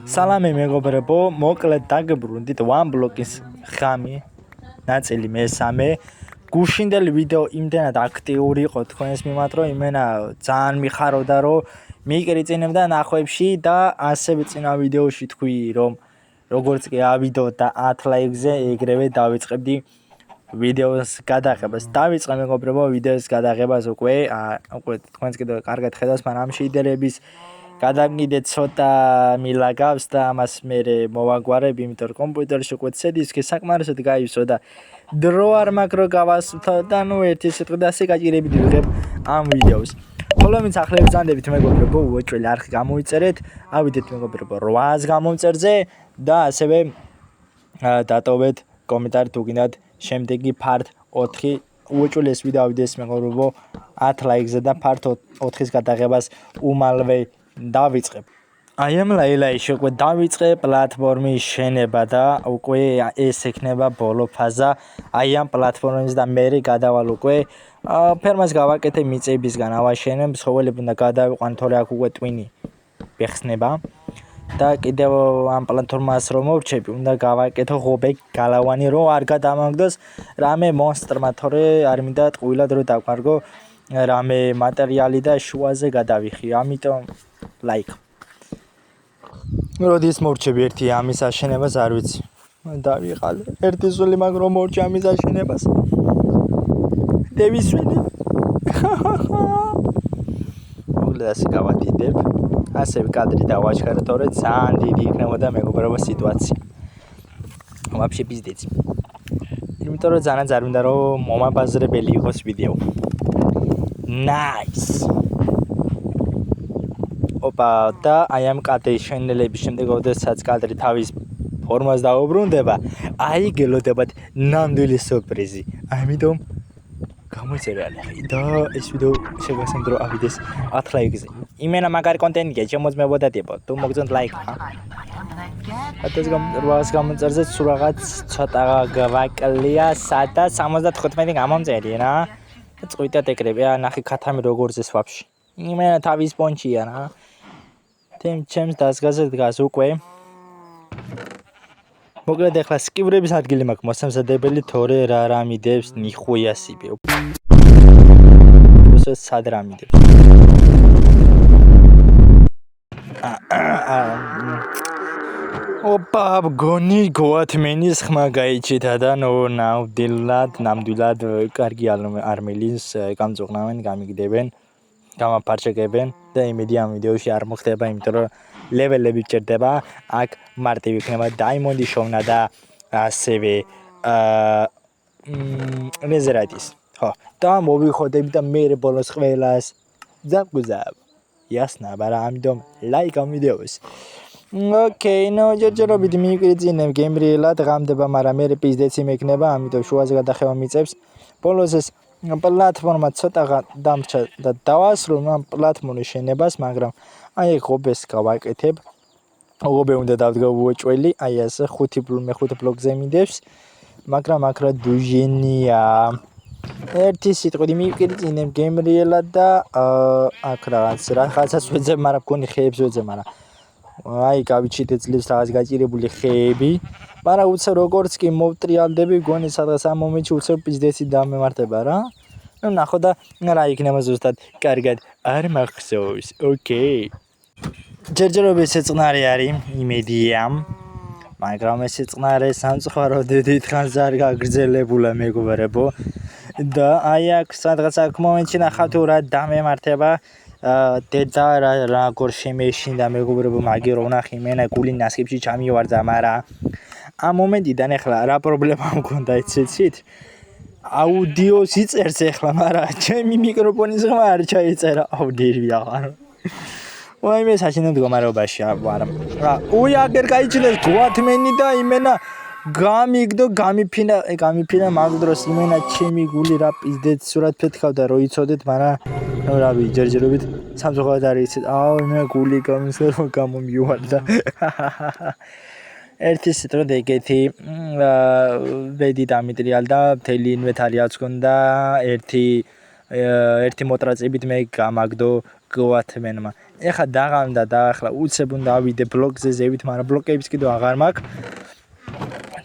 სალამი მეგობრებო, მოკლედ დაგებრუნდით one block-ის ხამი, ნაწილი მესამე. გუშინდელი ვიდეო იმდენად აქტიური იყო თქვენს მიმართ, რომ იმენა ძალიან მიხარობდა, რომ მიკრიწინებდა ნახვებში და ასევე წინა ვიდეოში თქვი, რომ როგორც კი ავიდო და 10 ლაიქზე ეგრევე დავიწყებდი ვიდეოს გადაღებას. დავიწყე მეგობრებო ვიდეოს გადაღებას უკვე თქვენს კიდევ კარგად ხედავს, მაგრამ შეიდერების გადაგიდე ცოტა მილაგავს და ამას მე მოვაგვარებ, იმიტომ რომ კომპიუტერში უკვე CD-ს საკმარისად გაივსო და დრო არ მაქვს რომ გავასვთა და ნუ ერთი სიტყვით ასე გაჭირებით ვიღებ ამ ვიდეოს. ხოლომეც ახლა ბრძანდებით მეგობრებო, უეჭველი არხი გამოიწერეთ, ავიდეთ მეგობრებო 800 გამომწერზე და ასევე დატოვეთ კომენტარი თუ გინდათ შემდეგი part 4 უეჭველი ეს ვიდეო ავიდეს მეგობრებო 10 ლაიქზე და part 4-ის გადაღებას უმალვე დავიწყებ. აი ამ ლაილაიში უკვე დავიწყე პლატფორმის შენება და უკვე ეს ექნება ბოლო ფაზა აი ამ პლატფორმის და მე გადავალ უკვე ფერმას გავაკეთე მიწებისგან ავაშენებ ცხოველები უნდა გადავიყვან თორე აქ უკვე ტვინი ბეხსნება და კიდევ ამ პლატფორმას რომ მოვჩები უნდა გავაკეთო ღობე გალავანი რომ არ გადამაგდოს რამე მონსტრმა თორე არ მინდა ტყუილად რომ დავკარგო რამე მატერიალი და შუაზე გადავიხი ამიტომ ლაიქ როდის მოვჩები ერთი ამის აშენებას არ ვიცი დავიყალე ერთი სული მაგ რომ მოვჩი ამის აშენებას დევისვინი მოგლე ასე გავადიდებ ასევე კადრი დავაჩქარე თორე ძალიან დიდი იქნებოდა მეგობრებო სიტუაცია ვაფშე პიზდეცი იმიტომ რომ ძალიან არ მინდა რომ მომაბაზრებელი იყოს ვიდეო nice ოპა და აი ამ კადრის შენელების შემდეგ ოდესაც კადრი თავის ფორმას დაუბრუნდება აი გელოდებათ ნამდვილი სურპრიზი ამიტომ გამოიწერე და ეს ვიდეო შეგასწრებ დრო ავიდეს 10 ლაიქზე იმენა მაგარი კონტენტია შემოძმებოდათებო თუ მოგწონთ ლაიქ ათას 800 გამომწერზე სულ რაღაც ცოტა გავაკლია სადა 75 გამომწერი რა წყვიტად ეკრებია ნახე ქათამი როგორც ეს ვაფშე იმენა თავის პონჩია რა ჩემს დასგაზე დგას უკვე მოკლედ ახლა სკივრების ადგილი მაქვს მოსამზადებელი თორე რა მიდევს ნიხუიასიბე უბრალოდ სად რა მიდევს ოპა გონი გოათმენის ხმა გაიჩითა და ნამდვილად კარგი არმელის გამწუხნავენ გამიგდებენ გამაფარჩეკებენ და იმედი ამ ვიდეოში არ მოხდება იმიტომ რომ ლეველები ჭირდება აქ მარტივი იქნება დაიმონდი შოვნა და ასევე ნეზერატის ხო და მოვიხოდები და მე ბოლოს ყველას ზაბგუზაბ ясно ბარა ამიტომ ლაიქ ამ ვიდეოს ოკეი ნო ჯერჯერობით მიკრიწინებ გემრიელად ღამდება მაგრამ მე პიზდეცი მექნება ამიტომ შუაზე გადახევა მიწებს ბოლოს ეს პლატფორმა ცოტა დამრჩა და დავასრულე ამ პლატფორმის შენებას მაგრამ აი ღობეს გავაკეთებ ღობე უნდა დავდგა უეჭველი აი ასე 5 ბლოკზე მიდევს მაგრამ აქ რა დუჟენია ერთი სიტყვით მიკრიწინებ გემრიელად და აქ რაღაცას ვეძებ მაგრამ გონი ხეებს ვეძებ მაგრამ აი გავიჩიტე ძლებს რაღაც გაჭირებული ხეები მაგრამ უცებ როგორც კი მოვტრიალდები გონი სადღაც ამ მომენტში უცებ პიზდეცი დამემართება რა ნუ ნახო და რა იქნება ზუსტად კარგად არ მახსოვს ოკეი ჯერჯერობით ეწყნარი არის იმედია მაგრამ ეს ეწყნარი სამწუხაროდ დიდხანს არ გაგრძელებულა მეგობრებო და აი აქ სადღაც აქ მომენტში ნახავ თუ რა დამემართება დედა როგორ შემეშინდა მეგობრებო მაგი რო ნახი მენა გული ნასკიფში ჩამივარძა მაგრამ ამ მომენტიდან ახლა რა პრობლემა მქონდა იცით აუდიოს იწერს ახლა მაგრამ ჩემი მიკროფონის ხმა არ ჩაიწერა აუდიო აღარ ვაიმე საშინო მდგომარეობაში ვარ რა უი აგერ გაიჩინეს გოათმენი და იმენა გამიგდო გამიფინა მაგ დროს იმენა ჩემი გული რა პიზდეთ სურათ ფეთქავდა რო იცოდეთ მაგრამ ნუ რავი ჯერჯერობით სამწუხაროდ არის იცით აუ მე გული გამომივარდა ერთი სიტყვით ეგეთი ვედი დამიტრიალდა მთელი ინვენტარი აქვს ქონდა ერთი მოტრაწებით მე გამაგდო გვათმენმა. ეხლა დაღამდა და ახლა უცებ უნდა ავიდე ბლოკზე ზევით, მაგრამ ბლოკების კიდევ აღარ მაქვს.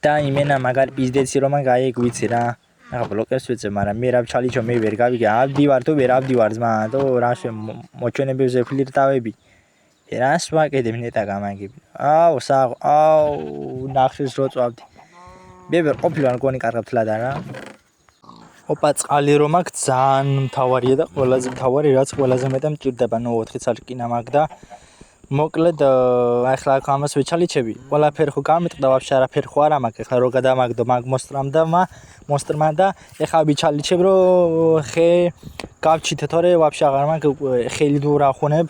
და იმენა მაგარი პიზდეცი რომ მაგაი ეგ ვიცი რა. ახლა ბლოკებს ვეცებ, მაგრამ მე რა ჩალიჩო მე ვერ გავიგე. ავდივარ თუ ვერ ავდივარ ძმა, თუ რაშე მოჩვენებებზე ფლირტავები. რას ვაკეთებ ნეტა გამაგები. აუ, ნახშეს რო წვავდი. მე ვერ ყოფილი არ გონი კარგად თლადა რა. ოპა წყალი რომ აქ ძალიან მთავარია და ყველაზე მთავარი რაც ყველაზე მეტად მჭირდება. 4 წალკინა მაგ და მოკლედ ახლა ამას ვეჩალიჩები. ყველაფერი ხო გამიტყდა ვაფშე არაფერი ხო არ მაქვს. ახლა რო გადამაგდო მაგ მონსტრმა და ახლა ვიჩალიჩებ რომ ხე გავჩით თორე ვაფშე აღარ მაქვს ხელი თუ რა ხუნებ.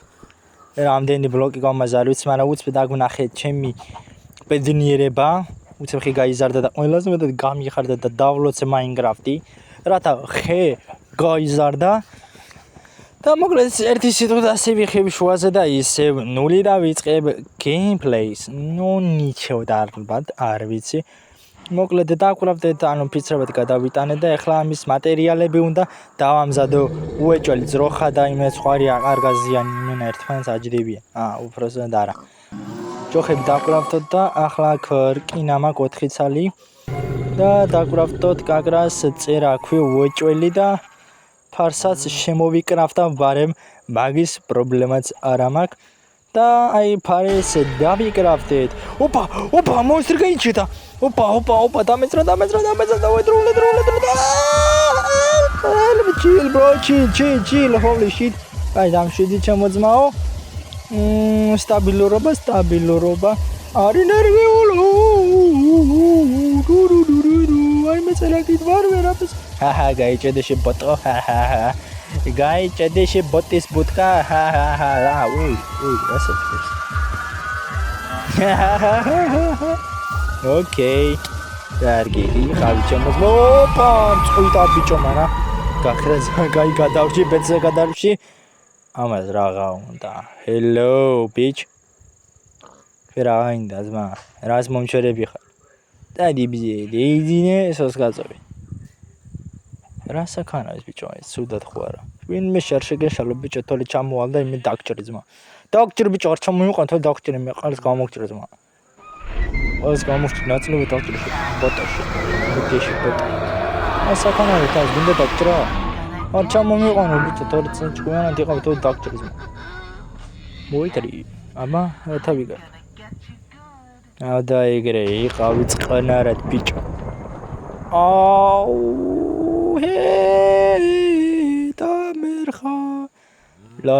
რამდენი ბლოკი გამაზა არ ვიცი, მაგრამ უცებ დაგვნახე ჩემი ბედნიერება. უცებ ხე გაიზარდა და ყველაზე მეტად გამიხარდა და დავლოცე მაინკრაფტი. რათა ხე გაიზარდა და მოკლედ ერთი სიტყვით ასე ვიხები შუაზე და ისე ნული და ვიწყებ გეიმპლეის. ნიჩევ და არ ვიცი. მოკლედ დააკვრავდეთ, ანუ ფიცრებად გადავიტანე და ახლა ამის მატერიალები უნდა დავამზადო. უეჭველი ძროხა და იმ სხვარი არ გაზიანი მენა ერთმანეთს აჯდებიან. უბრალოდ არა. ჯოხები დააკვრავდოთ და ახლა რკინა მაქვს 4 ცალი. და დააკვრავდოთ კაკრას წერა ქვი უეჭველი და ფარსაც შემოვიკრავდა ბარემ მაგის პრობლემაც არ მაქვს და აი ფარეს დავიკრავდეთ. ოპა მონსტრი გაიჩედა. ოპა დამეცრა და ვედრულ chill bro chill holy shit. აი დამშვიდი ჩემოძმაო. სტაბილურობა არის ნერვიულო. აი მეცელაკით ვარ ვერაფერს. გაიჭედეში ბოტო. გაიჭედეში ბოტის ბუტკა. უი ასე ფერს. ოკეი. კარგი, ხავი ჩემოძმო. ოპა, წუიტა ბიჭო მარა. გახრა გადავში ბეცე გადავში. ამას რაღა უნდა. hello bitch. რა აინდა ზმა. რას მომჩერები ხარ? დადი ბიძინე სოს გაწოვე. რა საქანა ეს ბიჭო, ეს სუდად ხო არა. ვინმე შარშეგეშალო ბიჭო, თოლი ჩამოვალ და იმე დაგჭრი ზმა. დაგჭრი ბიჭო, არ ჩამოიყან, თოლი დაგჭრი მე ყალს გამოგჭრი ზმა. ყალს გამოგჭრი ნაცნობი დაგჭრი ბოტოში. ბუტიში ბოტო. რა საქანა ეს გინდა დაგჭრა? არ ჩამოიყანო ბიჭო, თოლი ჭკვიანად იყავ თოლი დაგჭრი ზმა. მოიტრი, აბა თავიგა. და ეგრე იყავი წყნარად ბიჭო. და მერხა ლა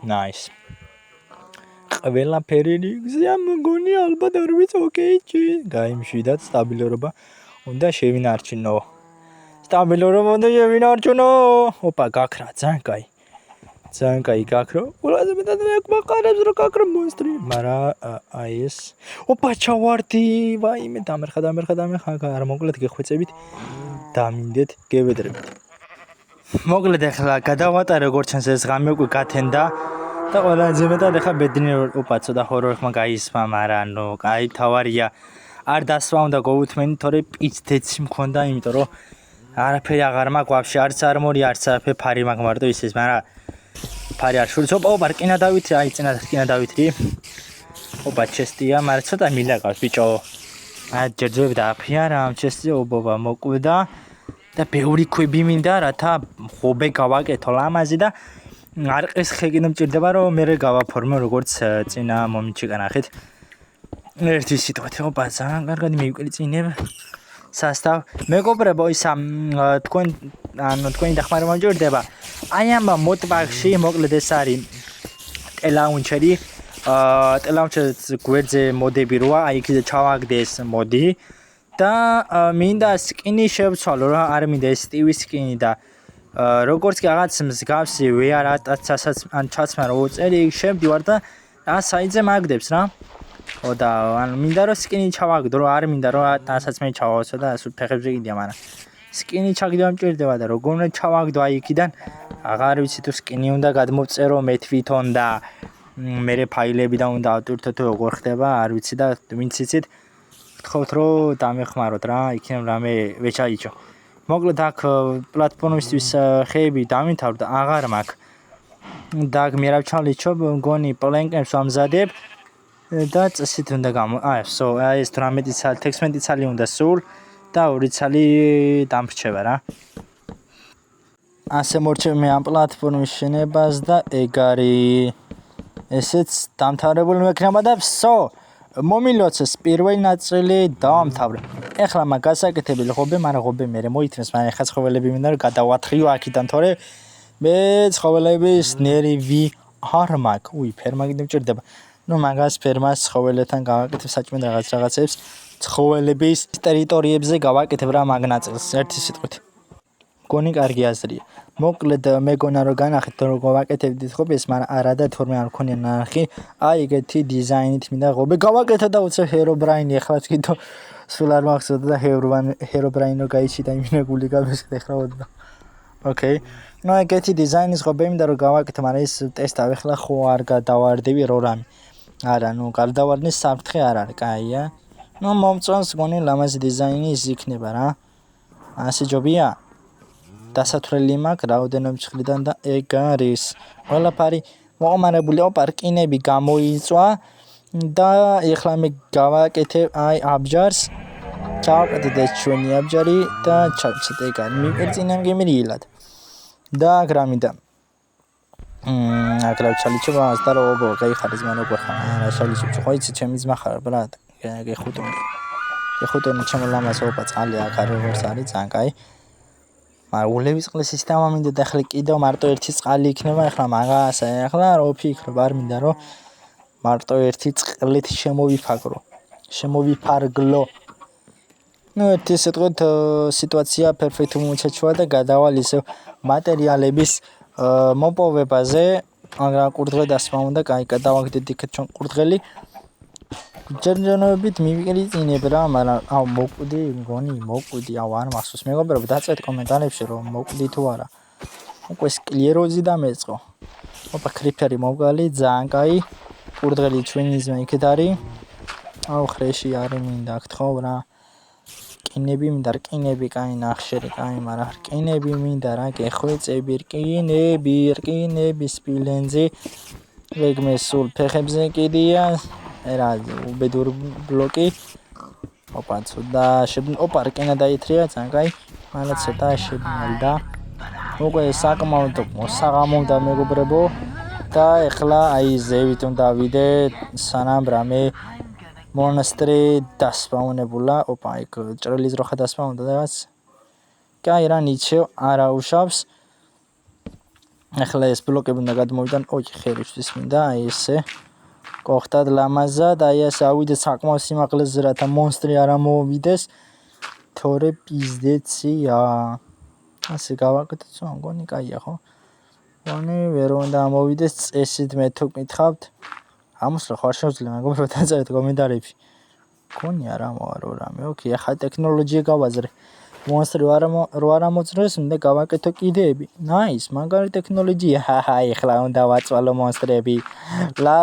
nice. ყველაფერი რიგზეა მგონი ალბათ არ ვიცი ოკეი. გაიმშვიდად სტაბილურობა უნდა შევინარჩუნო. ოპა გაქრა ძალიან კაი. ძალიან კაი გაქრო. ყველაზე მეტად მაყარებს რომ გაქრო მონსტრი. მაგრამ აი ეს. ოპა ჩავარდი. ვაიმე დამერხა. არ მოკლედ გეხვეწებით. დამინდეთ, გევედრებით. მოკლედ ახლა გადავატარე როგორც ჩანს ეს ღამე უკვე გათენდა და ყველაზე მეტად ახლა ბედნიერ ოპა ცოტა ჰორორი ხმა გაისმა, მაგრამ ნუ კაი თავარია. არ დასვა უნდა გოუთმენი, თორე პიცდეცი მქონდა, იმიტომ რომ არაფერი აღარ მაქვს ვაფშე, არც არმორი, არც არაფერი ფარი მაქვს მარტო ისეს, მაგრამ ფარი არ შურს. ოპა რკინა დავითრი, აი წინა რკინა დავითრი. ოპა ჩესტია, მაგრამ ცოტა მილაგავს ბიჭო. ჯერჯერობით დააფიარა ამ ჩესტი, ოპა მოკვდა და ბევრი ქვები მინდა, რათა ხობე გავაკეთო ლამაზი და არ ყეს ხეკინო მჭირდება რომ მე გავაფორმო როგორც წინა მომენტში განახეთ. ერთი სიტყვით, ოპა ძალიან კარგად მივკრიწინებ სასტავ. მეგობრებო, ისა თქვენი დახმარება მჭირდება. აი ამ მოდპაკში მოკლედ ეს არის ტელაუნჩერი. ტელაუნჩერს გვერდზე მოდები როა, აი იქ ჩავაგდე ეს მოდი და მინდა სკინი შევცვალო რა, არ მინდა ეს სტივი სკინი და როგორც კი რაღაც მსგავსი ვეარატაცასაც ან ჩაცმა რო წელი შევდივარ და რა საიძე მაგდებს რა. და ან მინდა რომ სკინი ჩავაგდო, რომ არ მინდა რომ რასაც მე ჩავავსო და სულ ფეხებზე კიდია, მაგრამ სკინი ჩაგდო მჭირდება და როგორ უნდა ჩავაგდო აი იქიდან აღარ ვიცი თუ სკინი უნდა გადმოვწერო მე თვითონ და მე ფაილები და უნდა ავტვირთო თუ როგორ ხდება არ ვიცი და ვინც იცით გთხოვთ რომ დამეხმაროთ რა, იქნებ რამე ვეჩაიჩო. მოკლედ აქ პლატფორმისთვის ხეები დამინთავრდა, აღარ მაქვს. და მირავჩალიჩო მგონი პლენკებს ვამზადებ და წესით უნდა გამო ეს 18 ცალი 16 ცალი უნდა სულ და 2 ცალი დამრჩება რა ასე მორჩები მე ამ პლატფორმის შენებას და ეგ არის ესეც დამთავრებული მექნება და მომილოცეს პირველი ნაწილი დავამთავრე. ეხლა მაგას აკეთებდი ხობე, მაგრამ ხობე მე მოითმეს, მაგრამ ეხლა ცხოველები მინდა რომ გადავათრიო აქიდან, თორე მე ცხოველების ნერვი არ მაქვს. ფერმა კიდევ მჭირდება. მაგას ფერმას ცხოველებთან გავაკეთებ საჭმელ რაღაცებს, ცხოველების ტერიტორიებზე გავაკეთებ რა მაგ ნაწილს, ერთი სიტყვით. გონი კარგი აზრია. მოკლედ მეგონა რომ განახეთ რომ გავაკეთებდით ხობეს, მაგრამ არა და თორმე არ მქონია ნახი. აი ეგეთი დიზაინით მინდა ხობე გავაკეთე და უცებ ჰერობრაინი ახლა თვითო სულ არ მახსოვდა და ჰერობრაინი რო გაიჩიტა იმენა გული გავესხდე ხრაოდა. ოკეი. ეგეთი დიზაინის ხობე მინდა რომ გავაკეთე, მაგრამ ეს ტესტავ ახლა ხო არ გადავარდები რო რამე. არა, გარდავარდნის საფრთხე არ არის, კაია. მომწონს გონი ლამაზი დიზაინი ის იქნება რა. ასე ჯობია. დასათვლელი მაქვს რაოდენობის მხრიდან და ეგ არის ყველაფერი მოყმარებული პარკინები გამოიწვა და ეხლა მე გავაკეთებ აი აბჯარს ჩავაკეთე ჩვენი აბჯარი და ჩავცეთ ეგ არის მიყრწინან გემრიელად და გრამიდა აკრავ ჩალიჩება და რობო გაიხარეს მან უკვე ხარ შალიჩებ ხო იცი ჩემი ძმა ხარ ბრატ გეხუტონი ჩემო ლამაზ ოპა წალი აქ არის როგორც არის ძალიან კაი ულების წყლის სისტემა მინდა და ახლა კიდევ მარტო ერთი წყალი იქნება ახლა მაგას ახლა რო ფიქრობ არ მინდა რომ მარტო ერთი წყლით შემოვიფარგლო ერთი სიტყვით სიტუაცია პერფექტ მოჩაჩვა და გადავალ ისევ მატერიალების მოპოვებაზე მაგრამ კურდღე დასმა უნდა კაი გადავაგდეთ იქეთ ჩვენ კურდღელი ჯერჯერობით მივიყრიწინებ რა მაგრამ მოკვდი მგონი არ მახსოვს მეგობრებო დაწეთ კომენტარებში რომ მოკვდი თუ არა უკვე სკლეროზი დამეწყო ოპა კრიფერი მოვგალი ძალიან კაი კურდღელი ჩვენი ძმა იქეთ არის ხრეში არის მინდა გთხოვ რა რკინები მინდა რკინები კაი ნახშირი კაი მაგრამ რკინები მინდა რა გეხვეწები რკინები სპილენძი ეგ მე სულ ფეხებზე კიდია რა უბედურ ბლოკი ოპა ცუდა ოპა რკინა დაითრია ძალიან კაი მაგრამ ცოტა შეგმალდა უკვე საკმაოდ საღამომდა მეგობრებო და ეხლა აი ზევით უნდა ვიდე სანამ რამე მონასტრი დასპაუნებულა ოპა იქ ჭრელის როხა დასპაუნდა რაღაც კაი რა ნიჩევ არა უშავს ეხლა ეს ბლოკები უნდა გადმოვიდან ხერისთვის მინდა აი ესე გოხტად ლამაზად აი ეს ავიდე საკმაოდ სიმაღლეზე რათა მონსტრი არ ამოვიდეს თორე პიზდეცია ასე გავაკეთეთ მგონი კაია ხო მგონი ვერ უნდა ამოვიდეს წესით მე თუ მითხავთ ამოსლა ხარ შეუძლია მეგობრებო დაწერეთ კომენტარებში მგონი არა მოარო რამე ოკეი ახლა ტექნოლოგია გავაზრე მონსტრი რო არ ამოწრეს უნდა გავაკეთო კიდეები ნაის მაგარი ტექნოლოგია ეხლა უნდა ვაწვალო მონსტრები ლა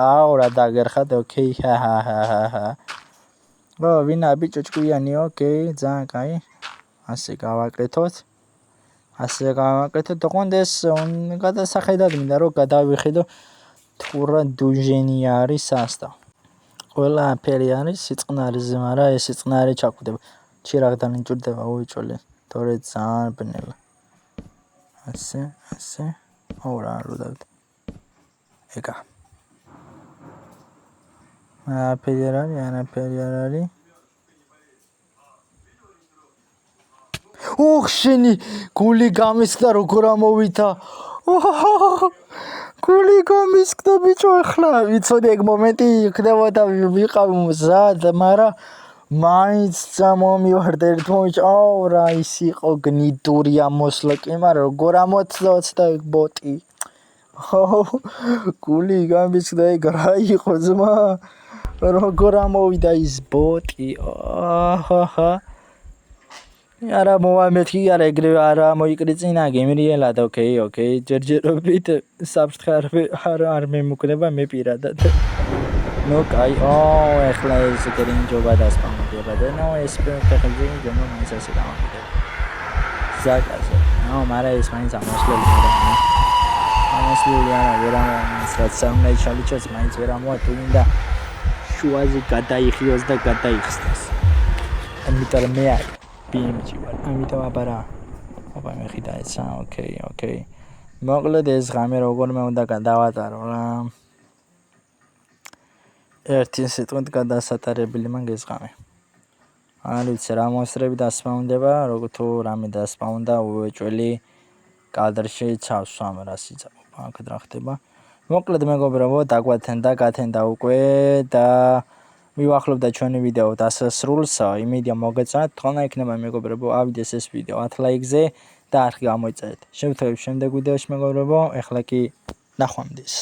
აურა დაგერხათ ოკეი ვინა ბიჭო ჭკვიანი ოკეი ძალიან კაი ასე გავაკეთოთ და კონდეს გადასახედად მინდა რომ გადავიხედო თუ რა დუჟენი არის სასტავ ყველაფერი არის სიწყნარეზე მაგრამ ეს სიწყნარე ჩაკვდება ჩირაღდანი ჭურდება უიჭოლე თორე ძალიან ბნელა ასე აურა რო დავთ ეგა არაფერი არ არის შენი გული გამისკდა როგორ ამოვითა გული გამისკდა ბიჭო ახლა ვიცოდი ეგ მომენტი იქნებოდა ვიყავ მზად მაგრამ მაინც წამომივარდა ერთ მომენტში რა ის იყო გნიდური ამოსლა კი მაგრამ როგორ ამოცდა ეგ ბოტი გული გამისკდა ეგ რა იყო ძმა როგორ ამოვიდა ის ბოტი არა მომამეთქი არა ეგრევე არა მოიკრიცინა გემრიელად ოკეი ჯერჯერობით საფრთხე არ მემუქნება მე პირადად კაი ეხლა ეს კერინჯობა დასპაუნდება და ეს ფეხებზე ჯონო მაინც ასე დამოკიდებულია ზაკაზე მაგრამ ეს მაინც ამოსლელი ამასლული არა ვერ ამოამს რაც სამნაი ჩალიჩას მაინც ვერ ამოა თუ მინდა შუაზე გადაიხიოს და გადაიხსნას ამიტომ მე არ ბიმჯი ვარ ამიტომ აბარა აბა მე ხიდა ეცა ოკეი მოკლედ ეს ღამე როგორმე უნდა გადავატარო რა ერთი სიტყვით გადასატარებელი მაგ ეს ღამე არ ვიცი რა მონსტრები დასპაუნდება როგორ თუ რამე დასპაუნდა უეჭველი კადრში ჩავსვამ რას იცავ აქ რა ხდება მოკლედ მეგობრებო დაგვათენდა გათენდა უკვე და მივახლოვდა ჩვენი ვიდეო დასასრულს იმედია მოგეწონათ თქონა იქნება მეგობრებო ავიდეს ეს ვიდეო 10 ლაიქზე და არხი გამოიწერეთ შევხვდებით შემდეგ ვიდეოში მეგობრებო ეხლა კი ნახვამდის